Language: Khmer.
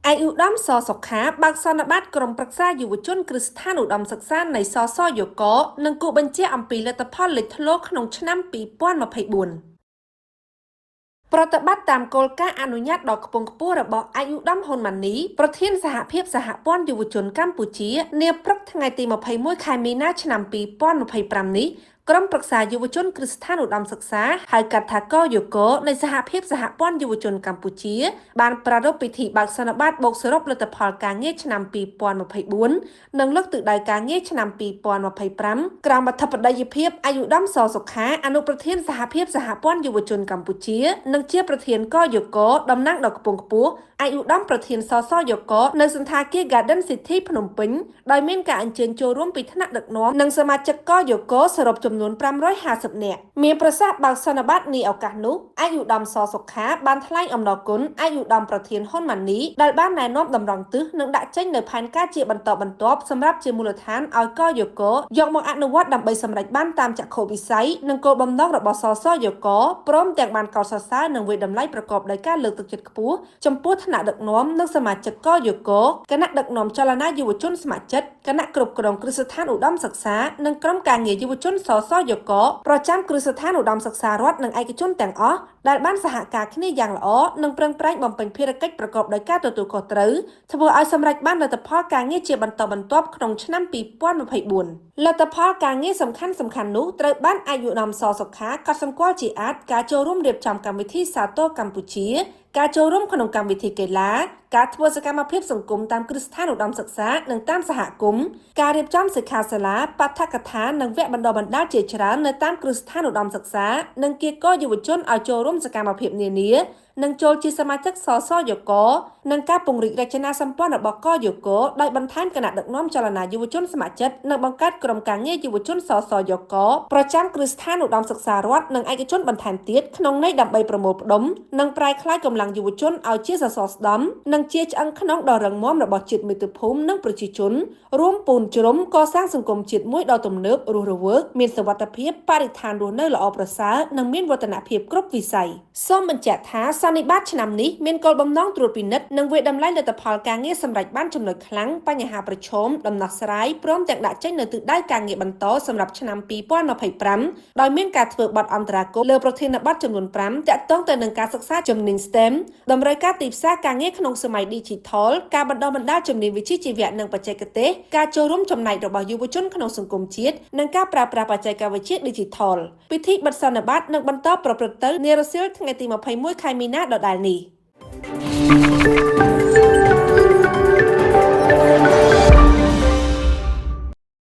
អាយឧត្តមសសុខាបើកសន្និបាតក្រុមប្រឹក្សាយុវជនគ្រឹះស្ថានឧត្តមសិក្សានៃសយកនិងគូបញ្ជាអំពីលទ្ធផលលេចធ្លោក្នុងឆ្នាំ2024ប្រតិបត្តិតាមគោលការណ៍អនុញ្ញាតដ៏ខ្ពង់ខ្ពស់របស់អាយឧត្តមហ៊ុនម៉ាណីប្រធានសហភាពសហព័ន្ធយុវជនកម្ពុជានាព្រឹកថ្ងៃទី21ខែមីនាឆ្នាំ2025នេះក្រុមប្រឹក្សាយុវជនគ្រឹះស្ថានឧត្តមសិក្សាហៅកាត់ថាកយកនៃសហភាពសហព័ន្ធយុវជនកម្ពុជាបានប្រារព្ធពិធីបើកសន្និបាតបូកសរុបលទ្ធផលការងារឆ្នាំ2024និងលើកទិសដៅការងារឆ្នាំ2025ក្រោមអធិបតីភាពអាយឧត្តមសសុខាអនុប្រធានសហភាពសហព័ន្ធយុវជនកម្ពុជានិងជាប្រធានកយកតំណាងដ៏ខ្ពង់ខ្ពស់អាយឧត្តមប្រធានសយកនៅសន្តាគារ Garden City ភ្នំពេញដោយមានការអញ្ជើញចូលរួមពីថ្នាក់ដឹកនាំនិងសមាជិកកយកសរុបចំនួន550នាក់មានប្រសាសន៍បើកសន្និបាតនាឱកាសនោះអាយឧត្តមសសុខាបានថ្លែងអំណរគុណអាយឧត្តមប្រធានហ៊ុនម៉ាណីដែលបានណែនាំតម្រង់ទិសនិងដាក់ចេញនូវផែនការជាបន្តបន្ទាប់សម្រាប់ជាមូលដ្ឋានឲ្យកយកយកមកអនុវត្តដើម្បីសម្រេចបានតាមចក្ខុវិស័យនិងគោលបំណងរបស់សយកព្រមទាំងបានកោតសរសើរនិងវិតម្លៃប្រកបដោយការលើកទឹកចិត្តខ្ពស់ចំពោះថ្នាក់ដឹកនាំនិងសមាជិកកយកគណៈដឹកនាំចលនាយុវជនស្ម័គ្រចិត្តគណៈគ្រប់គ្រងគ្រឹះស្ថានឧត្តមសិក្សានិងក្រុមការងារយុវជនសយកប្រចាំគ្រឹះស្ថានឧត្តមសិក្សារដ្ឋនិងឯកជនទាំងអស់ដែលបានសហការគ្នាយ៉ាងល្អនិងប្រឹងប្រែងបំពេញភារកិច្ចប្រកបដោយការទទួលខុសត្រូវធ្វើឲ្យសម្រេចបានលទ្ធផលការងារជាបន្តបន្ទាប់ក្នុងឆ្នាំ2024លទ្ធផលការងារសំខាន់នោះត្រូវបានអាយឧត្តមសសុខាកត់សម្គាល់ជាអាចការចូលរួមរៀបចំកម្មវិធីសាទរកម្ពុជាការចូលរួមក្នុងកម្មវិធីកីឡាការធ្វើសកម្មភាពសង្គមតាមគ្រឹះស្ថានឧត្តមសិក្សានិងតាមសហគមន៍ការរៀបចំសិក្ខាសាលាបឋកថានិងវគ្គបណ្ដុះបណ្ដាលជាច្រើននៅតាមគ្រឹះស្ថានឧត្តមសិក្សានិងគៀកយុវជនឲ្យចូលរួមសកម្មភាពនានានិងចូលជាសមាជិកសយកនិងការពង្រីករចនាសម្ព័ន្ធរបស់កយកដោយបន្ថែមគណៈដឹកនាំចលនាយុវជនស្ម័គ្រចិត្តនិងបង្កើតក្រុមការងារយុវជនសយកប្រចាំគ្រឹះស្ថានឧត្តមសិក្សារដ្ឋនិងឯកជនបន្ថែមទៀតក្នុងន័យដើម្បីប្រមូលផ្ដុំនិងប្រែក្លាយកម្លាំងយុវជនឲ្យជាសសរស្តម្ភនិងជាឆ្អឹងខ្នងដ៏រឹងមាំរបស់ជាតិមាតុភូមិនិងប្រជាជនរួមពូនជ្រុំកសាងសង្គមជាតិមួយដ៏ទំនើបរស់រវើកមានសុវត្ថិភាពបរិស្ថានរស់នៅល្អប្រសើរនិងមានវឌ្ឍនភាពគ្រប់វិស័យសូមបញ្ជាក់ថាសន្និបាតឆ្នាំនេះមានគោលបំណងត្រួតពិនិត្យនិងវិតម្លៃលទ្ធផលការងារសម្រាប់បានចំណុចខ្លាំងបញ្ហាប្រឈមដំណោះស្រាយព្រមទាំងដាក់ចេញនៅទិសដៅការងារបន្តសម្រាប់ឆ្នាំ2025ដោយមានការធ្វើបទអន្តរាគមន៍លើប្រធានបទចំនួន5ទាក់ទងទៅនឹងការសិក្សាជំនាញ STEM តម្រូវការទីផ្សារការងារក្នុងសម័យ Digital ការបណ្ដុះបណ្ដាលជំនាញវិជ្ជាជីវៈនិងបច្ចេកទេសការចូលរួមចំណែករបស់យុវជនក្នុងសង្គមជាតិនិងការប្រើប្រាស់បច្ចេកវិទ្យា Digital ពិធីបិទសន្និបាតនឹងបន្តប្រព្រឹត្តទៅនារសៀលថ្ងៃទី21ខែមីនាដដែលនេះ